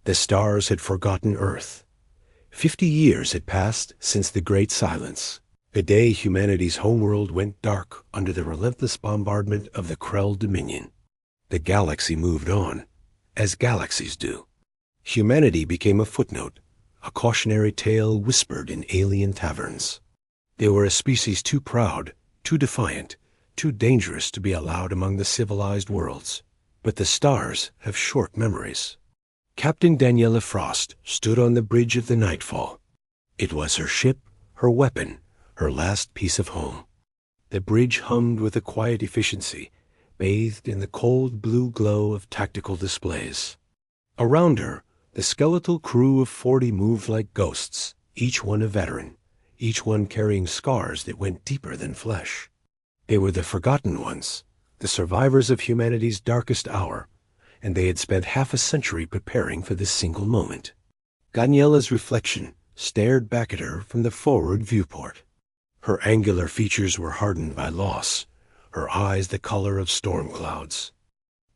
The stars had forgotten Earth. 50 years had passed since the Great Silence, the day humanity's homeworld went dark under the relentless bombardment of the Krell Dominion. The galaxy moved on, as galaxies do. Humanity became a footnote, a cautionary tale whispered in alien taverns. They were a species too proud, too defiant, too dangerous to be allowed among the civilized worlds. But the stars have short memories. Captain Daniela Frost stood on the bridge of the Nightfall. It was her ship, her weapon, her last piece of home. The bridge hummed with a quiet efficiency, bathed in the cold blue glow of tactical displays. Around her, the skeletal crew of 40 moved like ghosts, each one a veteran, each one carrying scars that went deeper than flesh. They were the forgotten ones, the survivors of humanity's darkest hour, and they had spent half a century preparing for this single moment. Daniela's reflection stared back at her from the forward viewport. Her angular features were hardened by loss, her eyes the color of storm clouds.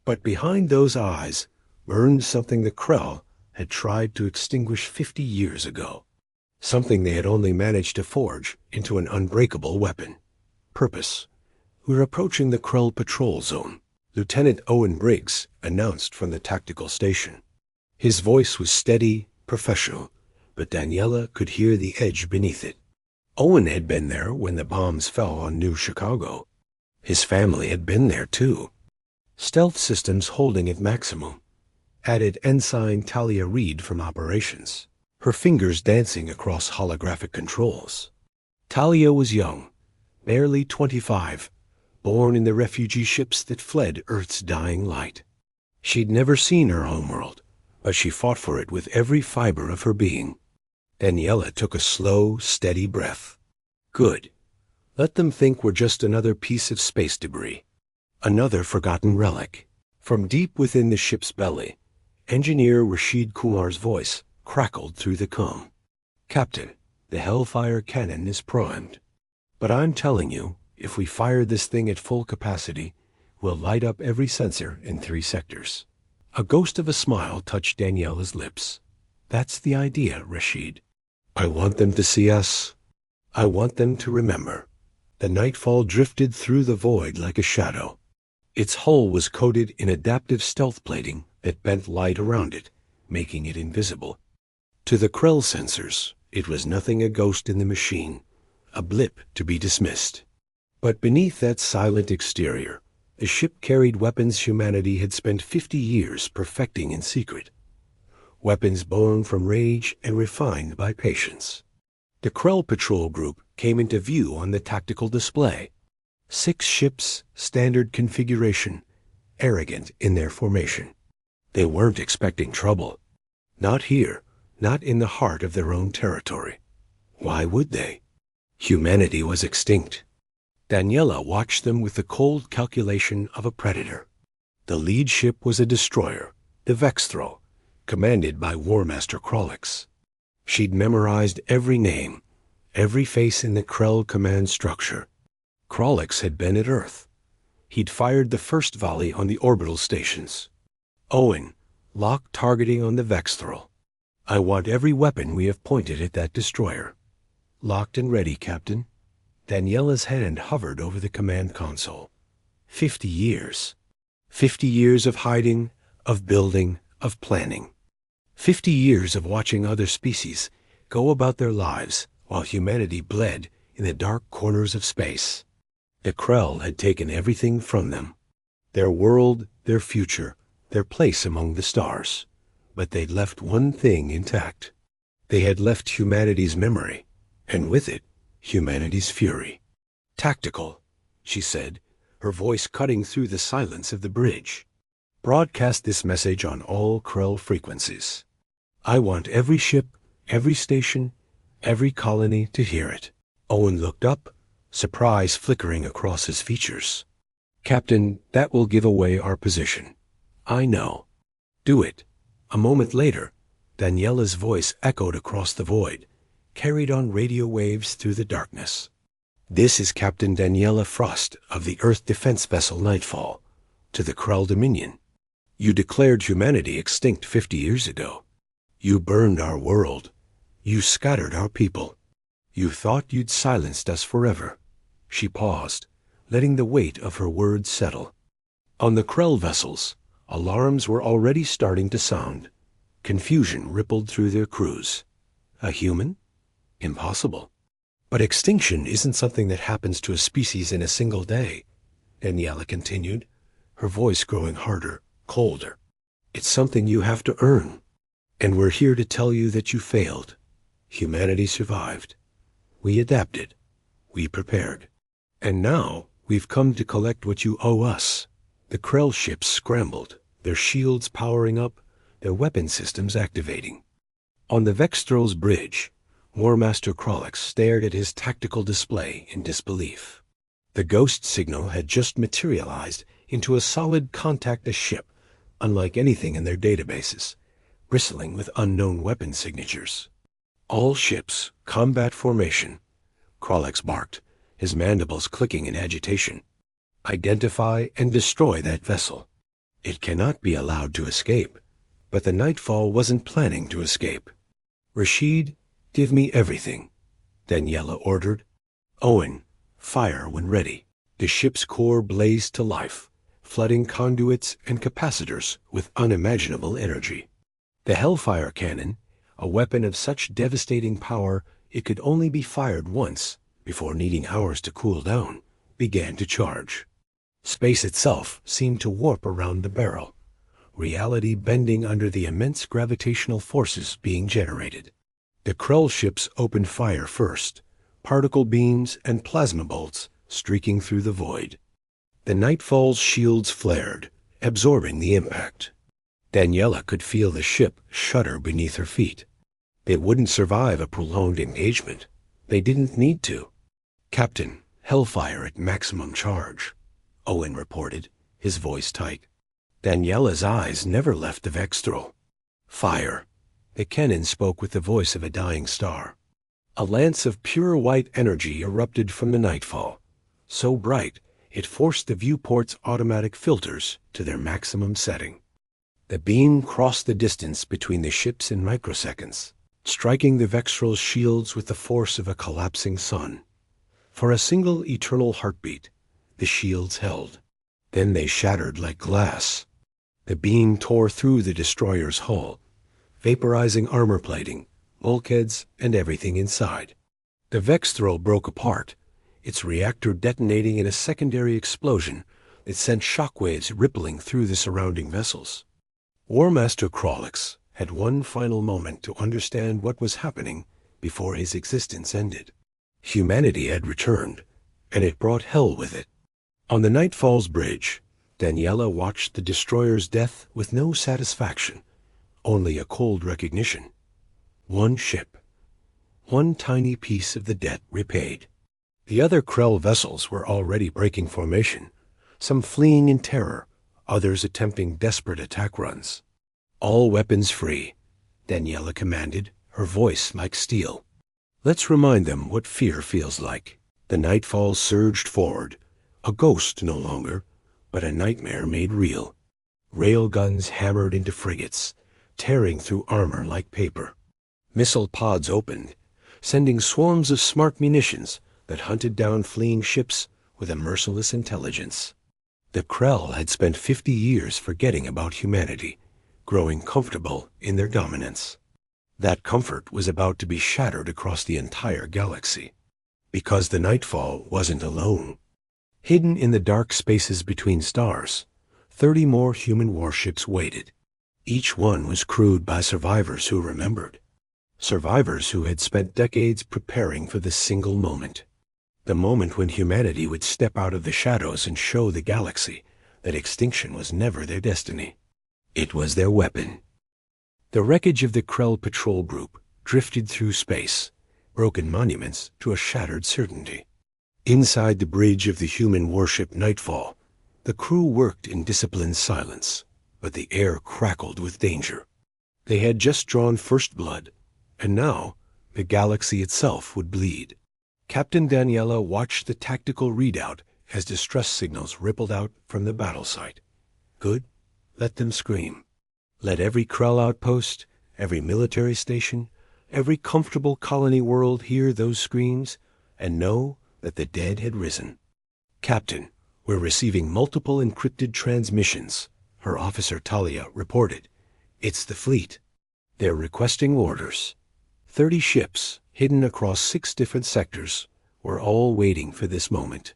But behind those eyes burned something the Krell had tried to extinguish 50 years ago, something they had only managed to forge into an unbreakable weapon. Purpose. "We're approaching the Krell patrol zone," Lieutenant Owen Briggs announced from the tactical station. His voice was steady, professional, but Daniela could hear the edge beneath it. Owen had been there when the bombs fell on New Chicago. His family had been there too. Stealth systems holding at maximum, added Ensign Talia Reed from operations, her fingers dancing across holographic controls. Talia was young, barely 25, born in the refugee ships that fled Earth's dying light. She'd never seen her homeworld, but she fought for it with every fiber of her being. Daniela took a slow, steady breath. Good. Let them think we're just another piece of space debris, another forgotten relic. From deep within the ship's belly, Engineer Rashid Kumar's voice crackled through the comm. "Captain, the Hellfire cannon is primed. But I'm telling you, if we fire this thing at full capacity, we'll light up every sensor in 3 sectors." A ghost of a smile touched Daniela's lips. "That's the idea, Rashid. I want them to see us. I want them to remember." The Nightfall drifted through the void like a shadow. Its hull was coated in adaptive stealth plating that bent light around it, making it invisible. To the Krell sensors, it was nothing a ghost in the machine, a blip to be dismissed. But beneath that silent exterior, the ship carried weapons humanity had spent 50 years perfecting in secret. Weapons born from rage and refined by patience. The Krell Patrol Group came into view on the tactical display. 6 ships, standard configuration, arrogant in their formation. They weren't expecting trouble. Not here, not in the heart of their own territory. Why would they? Humanity was extinct. Daniela watched them with the cold calculation of a predator. The lead ship was a destroyer, the Vexthro, commanded by War Master Krolix. She'd memorized every name, every face in the Krell command structure. Krolix had been at Earth. He'd fired the first volley on the orbital stations. Owen, lock targeting on the Vexthro. "I want every weapon we have pointed at that destroyer." "Locked and ready, Captain." Daniela's hand hovered over the command console. 50 years. 50 years of hiding, of building, of planning. 50 years of watching other species go about their lives while humanity bled in the dark corners of space. The Krell had taken everything from them. Their world, their future, their place among the stars. But they'd left one thing intact. They had left humanity's memory, and with it, humanity's fury. "Tactical," she said, her voice cutting through the silence of the bridge. "Broadcast this message on all Krell frequencies. I want every ship, every station, every colony to hear it." Owen looked up, surprise flickering across his features. "Captain, that will give away our position." "I know." "Do it." A moment later, Daniela's voice echoed across the void, carried on radio waves through the darkness. "This is Captain Daniela Frost of the Earth Defense Vessel Nightfall, to the Krell Dominion. You declared humanity extinct 50 years ago. You burned our world. You scattered our people. You thought you'd silenced us forever." She paused, letting the weight of her words settle. On the Krell vessels, alarms were already starting to sound. Confusion rippled through their crews. A human? Impossible. But extinction isn't something that happens to a species in a single day, Daniela continued, her voice growing harder, colder. It's something you have to earn. And we're here to tell you that you failed. Humanity survived. We adapted. We prepared. And now we've come to collect what you owe us. The Krell ships scrambled, their shields powering up, their weapon systems activating. On the Vextrol's bridge, War Master Krolix stared at his tactical display in disbelief. The ghost signal had just materialized into a solid contact ship, unlike anything in their databases, bristling with unknown weapon signatures. "All ships, combat formation," Krolix barked, his mandibles clicking in agitation. "Identify and destroy that vessel. It cannot be allowed to escape." But the Nightfall wasn't planning to escape. "Rashid, give me everything," Daniela ordered. "Owen, fire when ready." The ship's core blazed to life, flooding conduits and capacitors with unimaginable energy. The Hellfire cannon, a weapon of such devastating power it could only be fired once before needing hours to cool down, began to charge. Space itself seemed to warp around the barrel, reality bending under the immense gravitational forces being generated. The Krell ships opened fire first, particle beams and plasma bolts streaking through the void. The Nightfall's shields flared, absorbing the impact. Daniela could feel the ship shudder beneath her feet. It wouldn't survive a prolonged engagement. They didn't need to. "Captain, Hellfire at maximum charge," Owen reported, his voice tight. Daniela's eyes never left the Vextrol. "Fire." The cannon spoke with the voice of a dying star. A lance of pure white energy erupted from the Nightfall, so bright it forced the viewport's automatic filters to their maximum setting. The beam crossed the distance between the ships in microseconds, striking the Vextrol's shields with the force of a collapsing sun. For a single eternal heartbeat, the shields held. Then they shattered like glass. The beam tore through the destroyer's hull, vaporizing armor plating, bulkheads, and everything inside. The Vextrol broke apart, its reactor detonating in a secondary explosion that sent shockwaves rippling through the surrounding vessels. War Master Krolix had one final moment to understand what was happening before his existence ended. Humanity had returned, and it brought hell with it. On the Nightfall's bridge, Daniela watched the destroyer's death with no satisfaction, only a cold recognition. One ship, one tiny piece of the debt repaid. The other Krell vessels were already breaking formation, some fleeing in terror, others attempting desperate attack runs. "All weapons free," Daniela commanded, her voice like steel. "Let's remind them what fear feels like." The Nightfall surged forward, a ghost no longer, but a nightmare made real. Railguns hammered into frigates, tearing through armor like paper. Missile pods opened, sending swarms of smart munitions that hunted down fleeing ships with a merciless intelligence. The Krell had spent 50 years forgetting about humanity, growing comfortable in their dominance. That comfort was about to be shattered across the entire galaxy, because the Nightfall wasn't alone. Hidden in the dark spaces between stars, 30 more human warships waited. Each one was crewed by survivors who remembered. Survivors who had spent decades preparing for this single moment. The moment when humanity would step out of the shadows and show the galaxy that extinction was never their destiny. It was their weapon. The wreckage of the Krell patrol group drifted through space, broken monuments to a shattered certainty. Inside the bridge of the human warship Nightfall, the crew worked in disciplined silence, but the air crackled with danger. They had just drawn first blood, and now the galaxy itself would bleed. Captain Daniela watched the tactical readout as distress signals rippled out from the battle site. Good? Let them scream. Let every Krell outpost, every military station, every comfortable colony world hear those screams and know that the dead had risen. "Captain, we're receiving multiple encrypted transmissions," her officer Talia reported. "It's the fleet. They're requesting orders." 30 ships, hidden across 6 different sectors, were all waiting for this moment.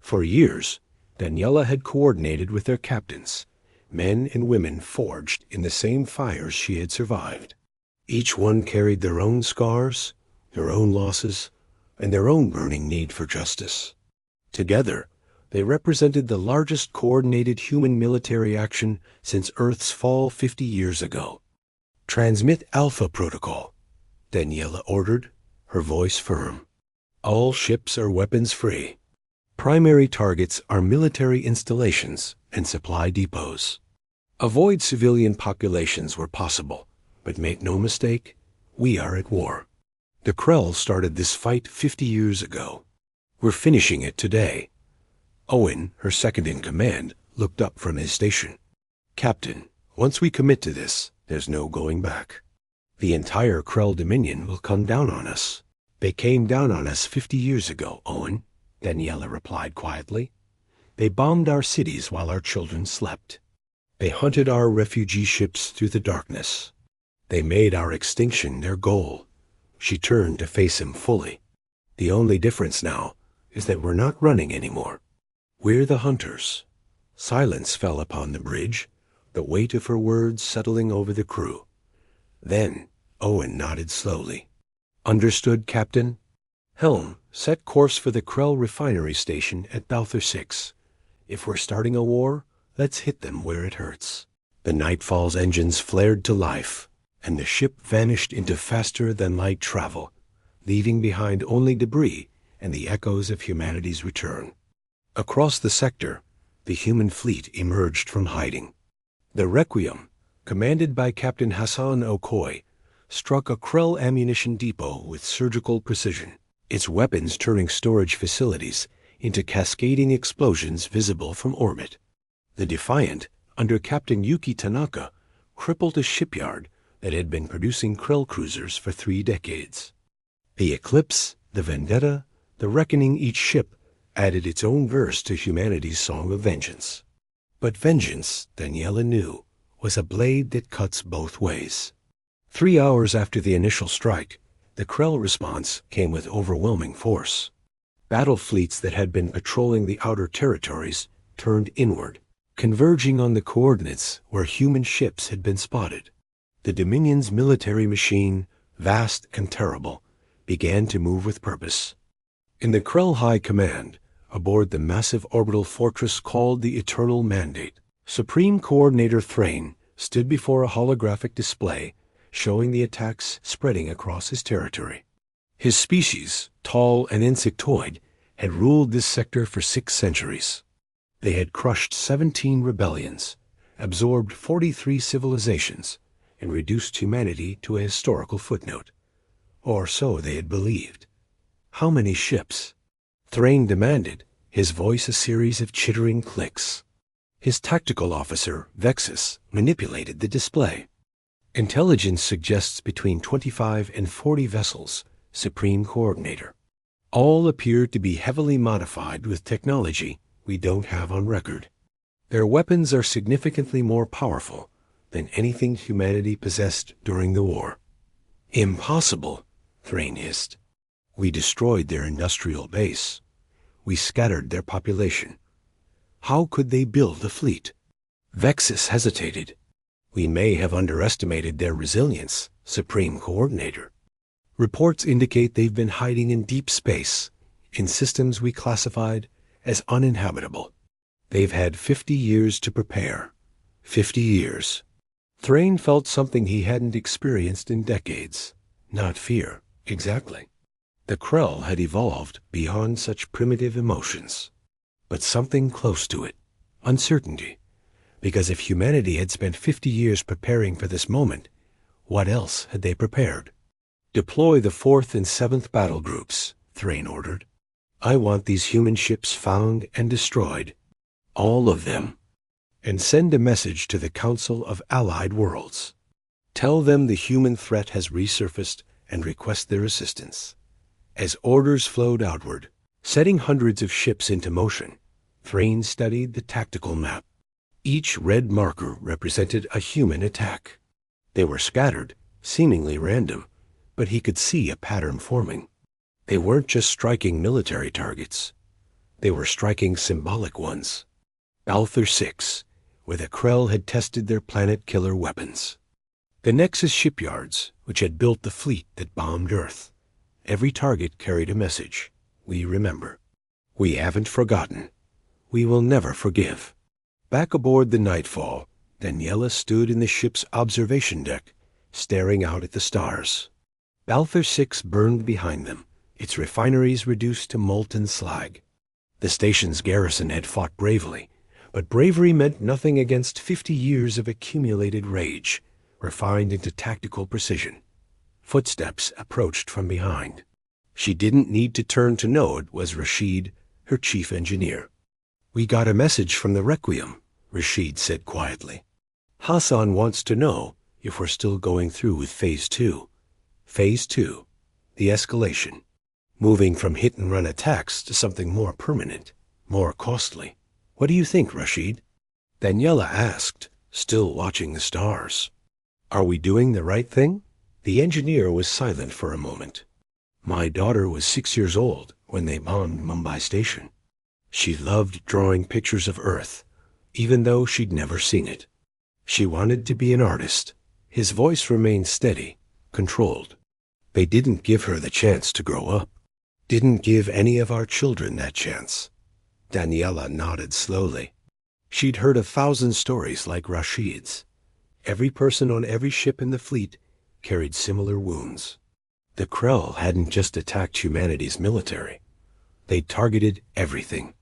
For years, Daniela had coordinated with their captains, men and women forged in the same fires she had survived. Each one carried their own scars, their own losses, and their own burning need for justice. Together, they represented the largest coordinated human military action since Earth's fall 50 years ago. "Transmit Alpha Protocol," Daniela ordered, her voice firm. "All ships are weapons-free. Primary targets are military installations and supply depots. Avoid civilian populations where possible, but make no mistake, we are at war. The Krell started this fight 50 years ago. We're finishing it today." Owen, her second-in-command, looked up from his station. "Captain, once we commit to this, there's no going back. The entire Krell Dominion will come down on us." "They came down on us 50 years ago, Owen," Daniela replied quietly. "They bombed our cities while our children slept. They hunted our refugee ships through the darkness. They made our extinction their goal." She turned to face him fully. "The only difference now is that we're not running anymore. We're the hunters." Silence fell upon the bridge, the weight of her words settling over the crew. Then Owen nodded slowly. "Understood, Captain? Helm, set course for the Krell refinery station at Balther 6. If we're starting a war, let's hit them where it hurts." The Nightfall's engines flared to life, and the ship vanished into faster-than-light travel, leaving behind only debris and the echoes of humanity's return. Across the sector, the human fleet emerged from hiding. The Requiem, commanded by Captain Hassan Okoy, struck a Krell ammunition depot with surgical precision, its weapons turning storage facilities into cascading explosions visible from orbit. The Defiant, under Captain Yuki Tanaka, crippled a shipyard that had been producing Krell cruisers for 3 decades. The Eclipse, the Vendetta, the Reckoning, each ship added its own verse to humanity's song of vengeance. But vengeance, Daniela knew, was a blade that cuts both ways. 3 hours after the initial strike, the Krell response came with overwhelming force. Battle fleets that had been patrolling the outer territories turned inward, converging on the coordinates where human ships had been spotted. The Dominion's military machine, vast and terrible, began to move with purpose. In the Krell High Command, aboard the massive orbital fortress called the Eternal Mandate, Supreme Coordinator Thrain stood before a holographic display showing the attacks spreading across his territory. His species, tall and insectoid, had ruled this sector for 6 centuries. They had crushed 17 rebellions, absorbed 43 civilizations, and reduced humanity to a historical footnote. Or so they had believed. How many ships? Thrain demanded, his voice a series of chittering clicks. His tactical officer, Vexus, manipulated the display. "Intelligence suggests between 25 and 40 vessels, Supreme Coordinator. All appear to be heavily modified with technology we don't have on record. Their weapons are significantly more powerful than anything humanity possessed during the war." "Impossible," Thrain hissed. "We destroyed their industrial base. We scattered their population. How could they build a fleet?" Vexus hesitated. "We may have underestimated their resilience, Supreme Coordinator. Reports indicate they've been hiding in deep space, in systems we classified as uninhabitable. They've had 50 years to prepare. 50 years. Thrain felt something he hadn't experienced in decades. Not fear, exactly. The Krell had evolved beyond such primitive emotions. But something close to it. Uncertainty. Because if humanity had spent 50 years preparing for this moment, what else had they prepared? "Deploy the 4th and 7th battle groups," Thrain ordered. "I want these human ships found and destroyed. All of them. And send a message to the Council of Allied Worlds. Tell them the human threat has resurfaced and request their assistance." As orders flowed outward, setting hundreds of ships into motion, Thrain studied the tactical map. Each red marker represented a human attack. They were scattered, seemingly random, but he could see a pattern forming. They weren't just striking military targets. They were striking symbolic ones. Balthur 6, where the Krell had tested their planet-killer weapons. The Nexus shipyards, which had built the fleet that bombed Earth. Every target carried a message. We remember. We haven't forgotten. We will never forgive. Back aboard the Nightfall, Daniela stood in the ship's observation deck, staring out at the stars. Balthur 6 burned behind them, its refineries reduced to molten slag. The station's garrison had fought bravely, but bravery meant nothing against 50 years of accumulated rage, refined into tactical precision. Footsteps approached from behind. She didn't need to turn to know it was Rashid, her chief engineer. "We got a message from the Requiem," Rashid said quietly. "Hassan wants to know if we're still going through with Phase 2. Phase 2, the escalation. Moving from hit-and-run attacks to something more permanent, more costly. What do you think, Rashid?" Daniela asked, still watching the stars. "Are we doing the right thing?" The engineer was silent for a moment. "My daughter was 6 years old when they bombed Mumbai Station. She loved drawing pictures of Earth, even though she'd never seen it. She wanted to be an artist." His voice remained steady, controlled. "They didn't give her the chance to grow up. Didn't give any of our children that chance." Daniela nodded slowly. She'd heard 1,000 stories like Rashid's. Every person on every ship in the fleet carried similar wounds. The Krell hadn't just attacked humanity's military. They'd targeted everything.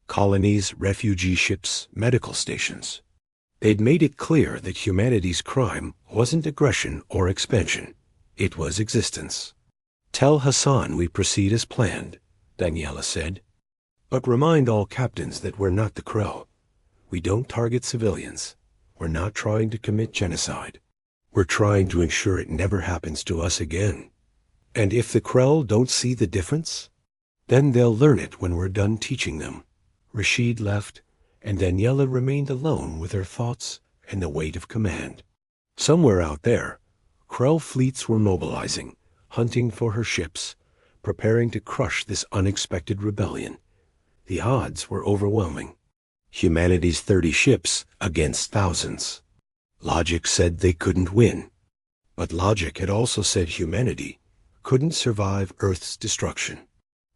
Colonies, refugee ships, medical stations. They'd made it clear that humanity's crime wasn't aggression or expansion. It was existence. "Tell Hassan we proceed as planned," Daniela said. "But remind all captains that we're not the Krell. We don't target civilians. We're not trying to commit genocide. We're trying to ensure it never happens to us again. And if the Krell don't see the difference, then they'll learn it when we're done teaching them." Rashid left, and Daniela remained alone with her thoughts and the weight of command. Somewhere out there, Krell fleets were mobilizing, hunting for her ships, preparing to crush this unexpected rebellion. The odds were overwhelming. Humanity's 30 ships against thousands. Logic said they couldn't win. But logic had also said humanity couldn't survive Earth's destruction.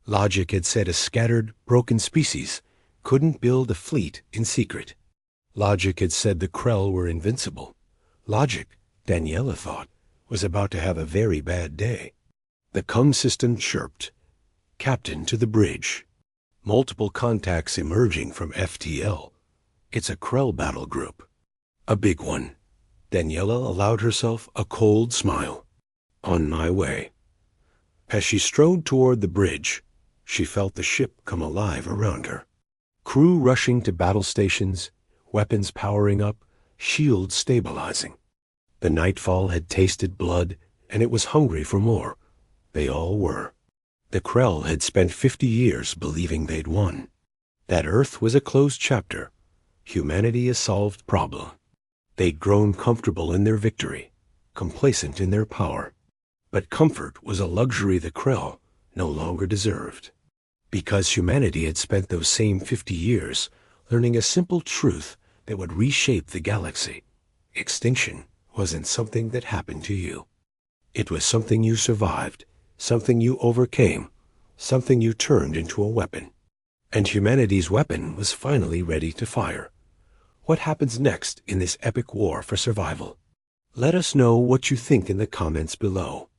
Logic had said a scattered, broken species couldn't build a fleet in secret. Logic had said the Krell were invincible. Logic, Daniela thought, was about to have a very bad day. The comm system chirped. "Captain to the bridge." Multiple contacts emerging from FTL. "It's a Krell battle group." A big one. Daniela allowed herself a cold smile. "On my way." As she strode toward the bridge, she felt the ship come alive around her. Crew rushing to battle stations, weapons powering up, shields stabilizing. The Nightfall had tasted blood, and it was hungry for more. They all were. The Krell had spent 50 years believing they'd won. That Earth was a closed chapter, humanity a solved problem. They'd grown comfortable in their victory, complacent in their power. But comfort was a luxury the Krell no longer deserved. Because humanity had spent those same 50 years learning a simple truth that would reshape the galaxy. Extinction wasn't something that happened to you. It was something you survived, something you overcame, something you turned into a weapon. And humanity's weapon was finally ready to fire. What happens next in this epic war for survival? Let us know what you think in the comments below.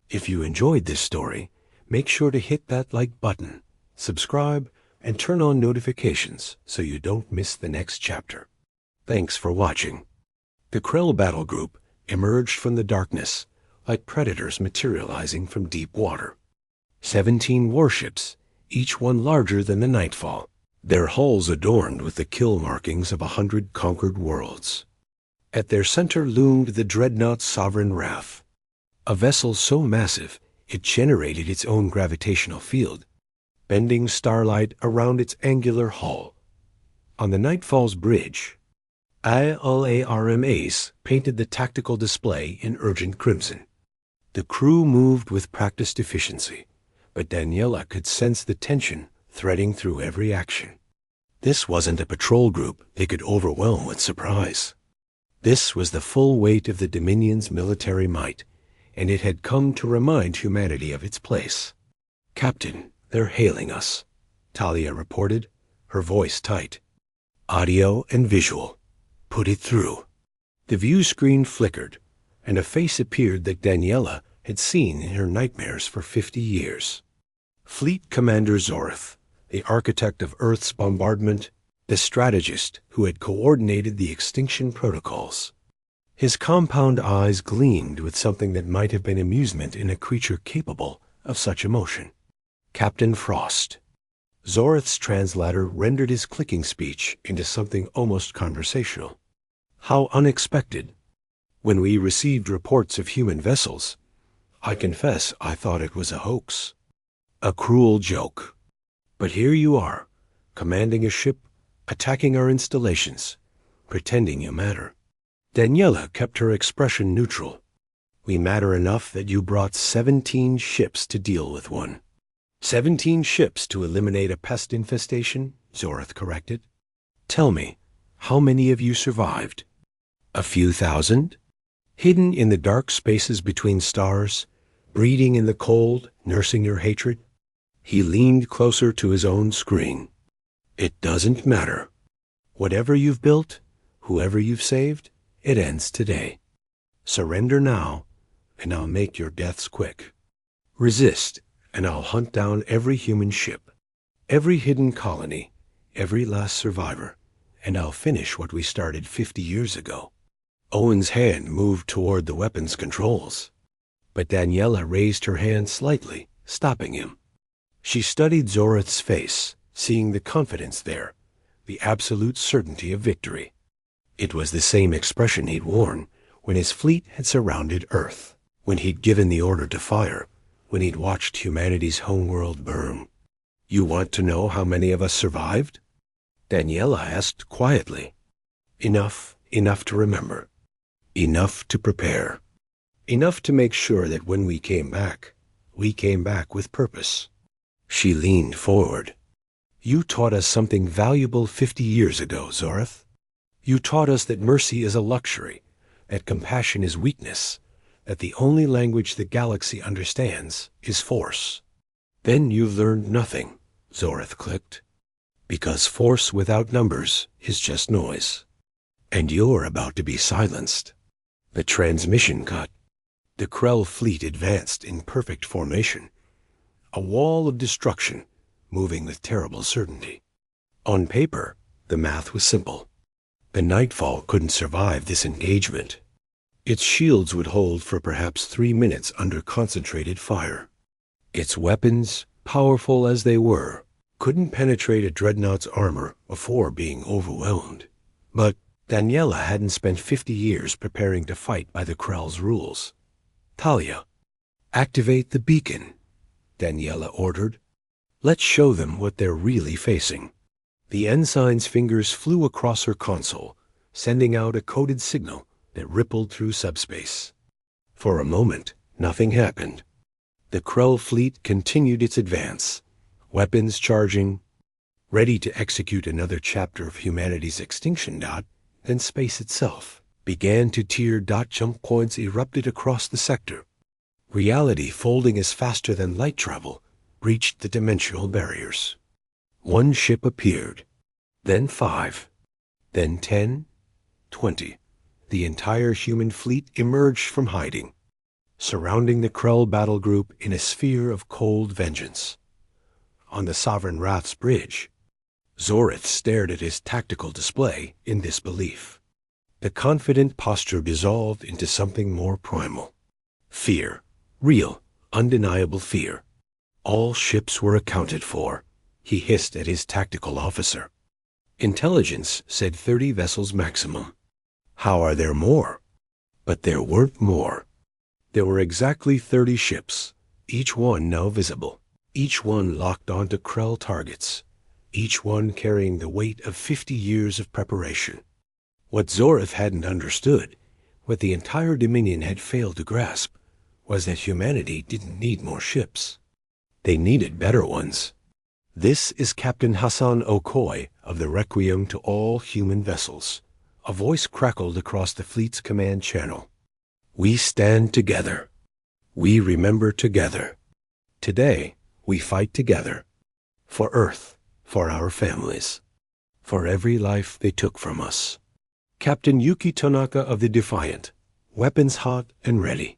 If you enjoyed this story, make sure to hit that like button, subscribe, and turn on notifications so you don't miss the next chapter. Thanks for watching. The Krell battle group emerged from the darkness like predators materializing from deep water. 17 warships, each one larger than the Nightfall, their hulls adorned with the kill markings of 100 conquered worlds. At their center loomed the dreadnought Sovereign Wrath, a vessel so massive it generated its own gravitational field, bending starlight around its angular hull. On the Nightfall's bridge, ILARMAs painted the tactical display in urgent crimson. The crew moved with practiced efficiency, but Daniela could sense the tension threading through every action. This wasn't a patrol group they could overwhelm with surprise. This was the full weight of the Dominion's military might, and it had come to remind humanity of its place. "Captain, they're hailing us," Talia reported, her voice tight. "Audio and visual. Put it through." The view screen flickered, and a face appeared that Daniela had seen in her nightmares for 50 years. Fleet Commander Zorth, the architect of Earth's bombardment, the strategist who had coordinated the extinction protocols. His compound eyes gleamed with something that might have been amusement in a creature capable of such emotion. "Captain Frost." Zorth's translator rendered his clicking speech into something almost conversational. "How unexpected. When we received reports of human vessels, I confess I thought it was a hoax. A cruel joke. But here you are, commanding a ship, attacking our installations, pretending you matter." Daniela kept her expression neutral. "We matter enough that you brought 17 ships to deal with one." 17 ships to eliminate a pest infestation, Zorth corrected. "Tell me, how many of you survived? A few thousand? Hidden in the dark spaces between stars, breeding in the cold, nursing your hatred?" He leaned closer to his own screen. "It doesn't matter. Whatever you've built, whoever you've saved, it ends today. Surrender now, and I'll make your deaths quick. Resist, and I'll hunt down every human ship, every hidden colony, every last survivor, and I'll finish what we started 50 years ago." Owen's hand moved toward the weapons controls, but Daniela raised her hand slightly, stopping him. She studied Zorith's face, seeing the confidence there, the absolute certainty of victory. It was the same expression he'd worn when his fleet had surrounded Earth, when he'd given the order to fire, when he'd watched humanity's homeworld burn. "You want to know how many of us survived?" Daniela asked quietly. "Enough to remember. Enough to prepare. Enough to make sure that when we came back with purpose." She leaned forward. "You taught us something valuable 50 years ago, Zorth. You taught us that mercy is a luxury, that compassion is weakness, that the only language the galaxy understands is force. Then you've learned nothing," Zorith clicked, "because force without numbers is just noise. And you're about to be silenced." The transmission cut. The Krell fleet advanced in perfect formation, a wall of destruction, moving with terrible certainty. On paper, the math was simple. The Nightfall couldn't survive this engagement. Its shields would hold for perhaps 3 minutes under concentrated fire. Its weapons, powerful as they were, couldn't penetrate a dreadnought's armor before being overwhelmed. But Daniela hadn't spent 50 years preparing to fight by the Krell's rules. "Talia, activate the beacon," Daniela ordered. "Let's show them what they're really facing." The ensign's fingers flew across her console, sending out a coded signal that rippled through subspace. For a moment, nothing happened. The Krell fleet continued its advance, weapons charging, ready to execute another chapter of humanity's extinction. Then space itself began to tear. Jump points erupted across the sector. Reality, folding as faster than light travel, breached the dimensional barriers. 1 ship appeared, then 5, then 10, 20. The entire human fleet emerged from hiding, surrounding the Krell battle group in a sphere of cold vengeance. On the Sovereign Wrath's bridge, Zorith stared at his tactical display in disbelief. The confident posture dissolved into something more primal. Fear. Real, undeniable fear. All ships were accounted for, he hissed at his tactical officer. Intelligence said 30 vessels maximum. How are there more? But there weren't more. There were exactly 30 ships, each one now visible, each one locked onto Krell targets, each one carrying the weight of 50 years of preparation. What Zorith hadn't understood, what the entire Dominion had failed to grasp, was that humanity didn't need more ships. They needed better ones. This is Captain Hassan Okoy of the Requiem to all human vessels. A voice crackled across the fleet's command channel. We stand together. We remember together. Today, we fight together. For Earth, for our families, for every life they took from us. Captain Yuki Tanaka of the Defiant, weapons hot and ready.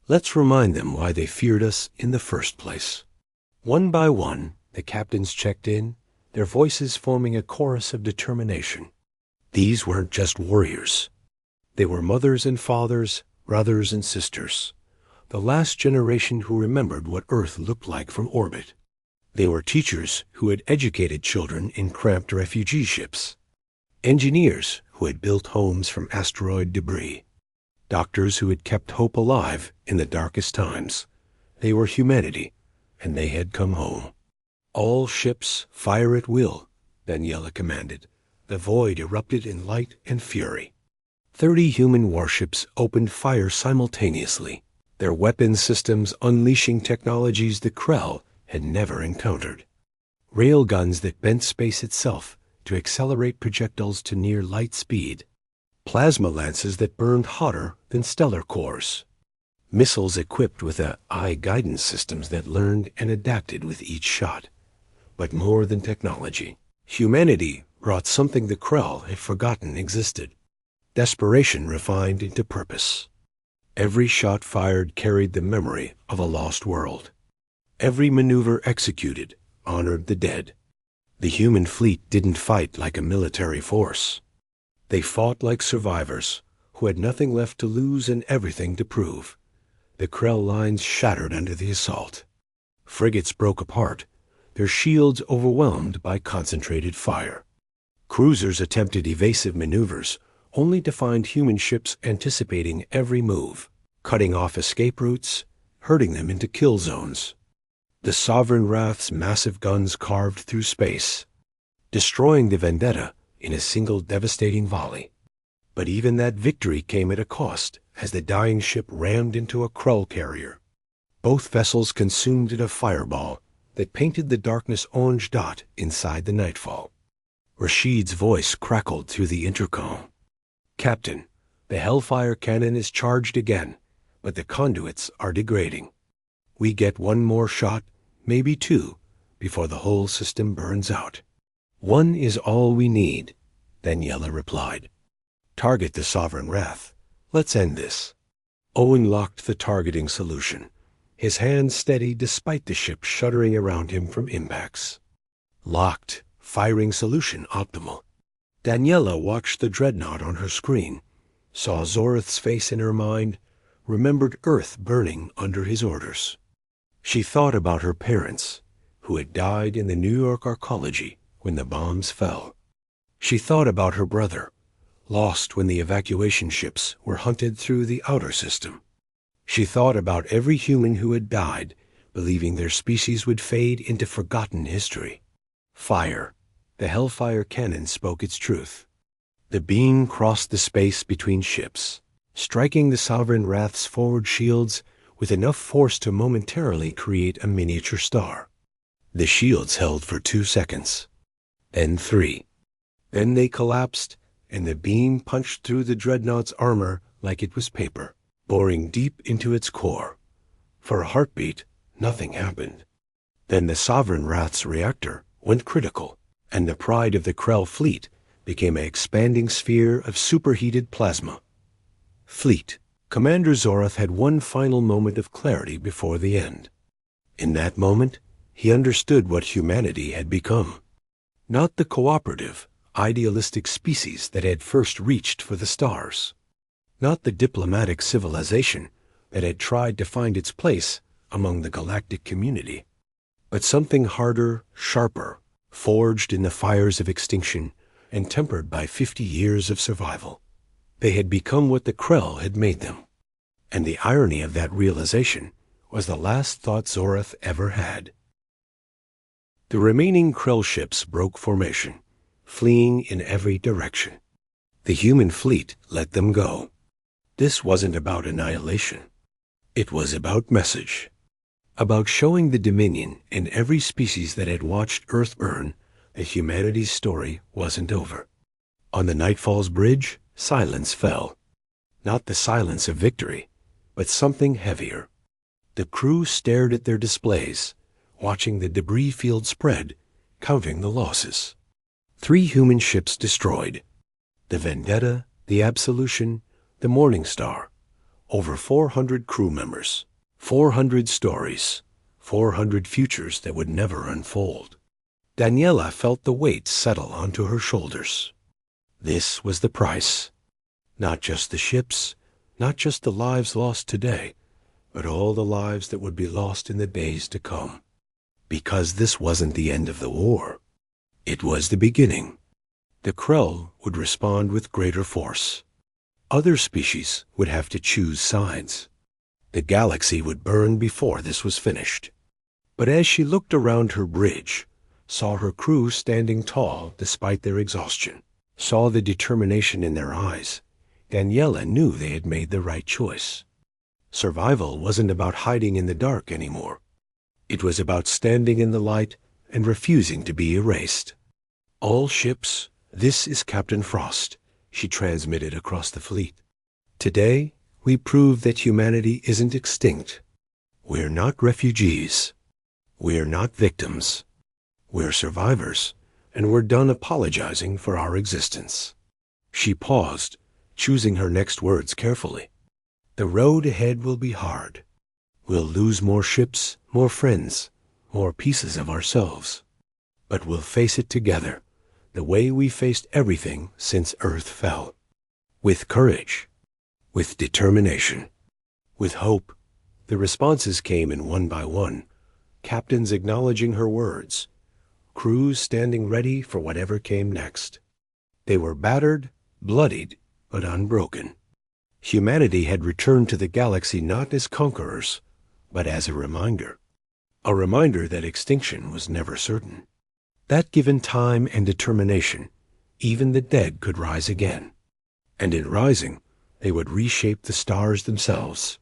Let's remind them why they feared us in the first place. One by one, the captains checked in, their voices forming a chorus of determination. These weren't just warriors. They were mothers and fathers, brothers and sisters, the last generation who remembered what Earth looked like from orbit. They were teachers who had educated children in cramped refugee ships, engineers who had built homes from asteroid debris, doctors who had kept hope alive in the darkest times. They were humanity, and they had come home. All ships fire at will, Daniela commanded. The void erupted in light and fury. 30 human warships opened fire simultaneously, their weapons systems unleashing technologies the Krell had never encountered. Railguns that bent space itself to accelerate projectiles to near light speed. Plasma lances that burned hotter than stellar cores. Missiles equipped with eye guidance systems that learned and adapted with each shot. But more than technology, humanity brought something the Krell had forgotten existed. Desperation refined into purpose. Every shot fired carried the memory of a lost world. Every maneuver executed honored the dead. The human fleet didn't fight like a military force. They fought like survivors who had nothing left to lose and everything to prove. The Krell lines shattered under the assault. Frigates broke apart, their shields overwhelmed by concentrated fire. Cruisers attempted evasive maneuvers, only to find human ships anticipating every move, cutting off escape routes, herding them into kill zones. The Sovereign Wrath's massive guns carved through space, destroying the Vendetta in a single devastating volley. But even that victory came at a cost as the dying ship rammed into a Krell carrier. Both vessels consumed in a fireball that painted the darkness orange dot inside the nightfall. Rashid's voice crackled through the intercom. Captain, the Hellfire cannon is charged again, but the conduits are degrading. We get one more shot, maybe two, before the whole system burns out. One is all we need, Daniela replied. Target the Sovereign Wrath. Let's end this. Owen locked the targeting solution, his hands steady despite the ship shuddering around him from impacts. Locked, firing solution optimal. Daniela watched the dreadnought on her screen, saw Zorith's face in her mind, remembered Earth burning under his orders. She thought about her parents, who had died in the New York arcology when the bombs fell. She thought about her brother, lost when the evacuation ships were hunted through the outer system. She thought about every human who had died, believing their species would fade into forgotten history. Fire. The Hellfire cannon spoke its truth. The beam crossed the space between ships, striking the Sovereign Wrath's forward shields with enough force to momentarily create a miniature star. The shields held for 2 seconds, then 3. Then they collapsed, and the beam punched through the dreadnought's armor like it was paper, boring deep into its core. For a heartbeat, nothing happened. Then the Sovereign Wrath's reactor went critical, and the pride of the Krell fleet became an expanding sphere of superheated plasma. Fleet. Commander Zorith had one final moment of clarity before the end. In that moment, he understood what humanity had become. Not the cooperative, idealistic species that had first reached for the stars. Not the diplomatic civilization that had tried to find its place among the galactic community. But something harder, sharper, forged in the fires of extinction and tempered by 50 years of survival. They had become what the Krell had made them. And the irony of that realization was the last thought Zorath ever had. The remaining Krell ships broke formation, fleeing in every direction. The human fleet let them go. This wasn't about annihilation. It was about message. About showing the Dominion and every species that had watched Earth burn that humanity's story wasn't over. On the Nightfall's bridge, silence fell. Not the silence of victory, but something heavier. The crew stared at their displays, watching the debris field spread, counting the losses. 3 human ships destroyed. The Vendetta, the Absolution, the Morning Star. Over 400 crew members. 400 stories. 400 futures that would never unfold. Daniela felt the weight settle onto her shoulders. This was the price. Not just the ships, not just the lives lost today, but all the lives that would be lost in the days to come. Because this wasn't the end of the war. It was the beginning. The Krell would respond with greater force. Other species would have to choose sides. The galaxy would burn before this was finished. But as she looked around her bridge, saw her crew standing tall despite their exhaustion, saw the determination in their eyes, Daniela knew they had made the right choice. Survival wasn't about hiding in the dark anymore. It was about standing in the light and refusing to be erased. All ships, this is Captain Frost, she transmitted across the fleet. Today, we prove that humanity isn't extinct. We're not refugees. We're not victims. We're survivors, and we're done apologizing for our existence. She paused, choosing her next words carefully. The road ahead will be hard. We'll lose more ships, more friends, more pieces of ourselves. But we'll face it together, the way we faced everything since Earth fell. With courage, with determination, with hope. The responses came in one by one, captains acknowledging her words, crews standing ready for whatever came next. They were battered, bloodied, but unbroken. Humanity had returned to the galaxy not as conquerors, but as a reminder that extinction was never certain. That given time and determination, even the dead could rise again. And in rising, they would reshape the stars themselves.